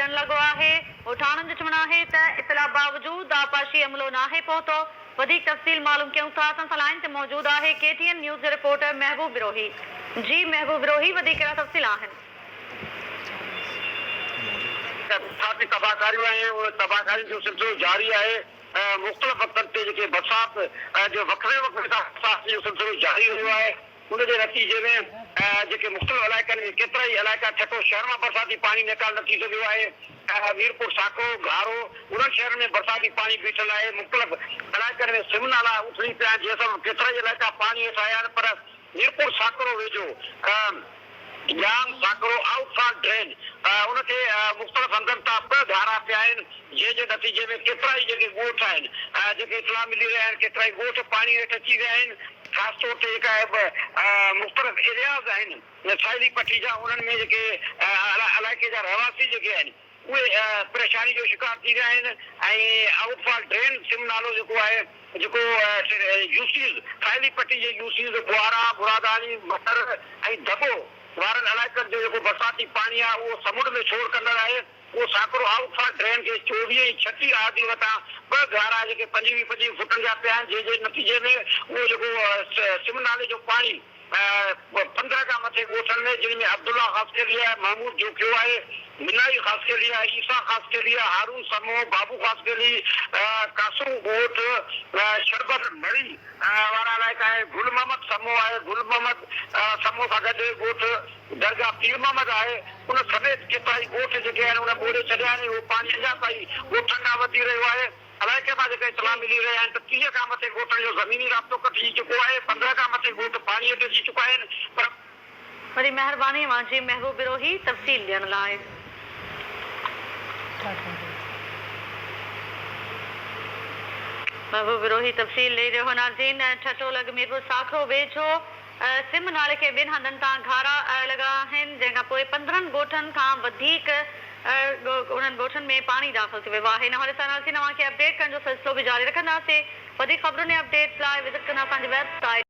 थियण लॻो आहे। उठाणनि जो चवणु आहे त इतला बावजूद आपाशी अमलो नाहे पहुतो। वधीक तफ़सील मालूम कयूं था। असां सां लाइन ते मौजूद आहे KTN न्यूज़ जे रिपोर्टर महबूब बिरोही। जी महबूब बिरोही, वधीक कहिड़ा तफ़सील आहिनि? तबाहकारी जो सिलसिलो जारी आहे। मुख़्तलिफ़ वक़्तनि ते जेके बरसात जो वखरे जो सिलसिलो जारी रहियो आहे। उन जे नतीजे में जेके मुख़्तलिफ़ इलाइक़नि में केतिरा ई इलाइक़ा ठको शहर मां बरसाती पाणी निकाल न थी सघियो आहे। मीरपुर साकरो घारो उन्हनि शहरनि में बरसाती पाणी बीठल आहे। मुख़्तलिफ़ इलाइक़नि में सिम नाला उथड़ी पिया आहिनि, जंहिंसां केतिरा ई इलाइक़ा पाणी हेठि आया आहिनि। पर मीरपुर साकरो वेझो जाम साकरो आउटफॉल ड्रेन उनखे मुख़्तलिफ़ हंधनि तां ॿ धारा पिया आहिनि, जंहिंजे नतीजे में केतिरा ई जेके ॻोठ आहिनि जेके इतला मिली रहिया आहिनि, केतिरा ई ॻोठ पाणी हेठि अची विया आहिनि। ख़ासि तौर ते जेका मुख़्तलिफ़ एरियाज़ आहिनि साहिली पट्टी जा, उन्हनि में जेके इलाइक़े जा रहवासी जेके आहिनि उहे परेशानी जो शिकार थी रहिया आहिनि। ऐं आउटफॉल ड्रेन सिम नालो जेको आहे, जेको यूसीज़ साहिली पट्टी जे यूसीज़ बुआरा बुरादानी मटर ऐं दॿो वारनि इलाइक़नि जो जेको बरसाती पाणी आहे उहो समुंड में छोड़ कंदड़ आहे। उहो साकरो आउटफॉल ड्रेन खे 24 ऐं 36 आरडी वटां ॿ गारा जेके 25 फुटनि जा पिया आहिनि, जंहिंजे नतीजे में उहो जेको सिम नाले जो पाणी 15 खां मथे ॻोठनि में, जिन में अब्दुल्ला ख़ासि करे आहे, महमूद जोखियो आहे, मिनाई ख़ासि करे आहे, ईसा ख़ासि करे आहे, हारून समो, बाबू ख़ासि करे, कासू ॻोठ, शरबत मड़ी वारा इलाइक़ा आहे, गुल मोहम्मद समो आहे, गुल मोहम्मद समो सां गॾु ॻोठ दरगाह पीर मोहम्मद आहे। उन समेत केतिरा ई ॻोठ जेके आहिनि उन ॿोड़े छॾिया आहिनि। उहो पाणी अञा ताईं ॻोठनि खां वधी रहियो आहे। इलाइक़े मां जेके इतला मिली रहिया आहिनि त 30 खां मथे ॻोठनि जो ज़मीनी राब्तो कटिजी चुको आहे। 15 खां मथे ॻोठ पाणी हेठि अची चुका आहिनि। पर वरी महिरबानी मुंहिंजी महबूब बिरोही तफ़सील ॾियण लाइ। महबूब बिरोही तफ़सील ॾेई रहियो। नाज़रीन, ठठोलग मीरपुर साखरो वेझो सिम नाले खे ॿिनि हंधनि तां घारा लॻा आहिनि, जंहिंखां पोइ 15 ॻोठनि खां वधीक उन्हनि ॻोठनि में पाणी दाख़िल थी वियो आहे। हिन हवाले सां तव्हांखे अपडेट करण जो सिलसिलो बि जारी रखंदासीं। वधीक ख़बरुनि ऐं अपडेट्स लाइ विज़िट कंदा असांजी वेबसाइट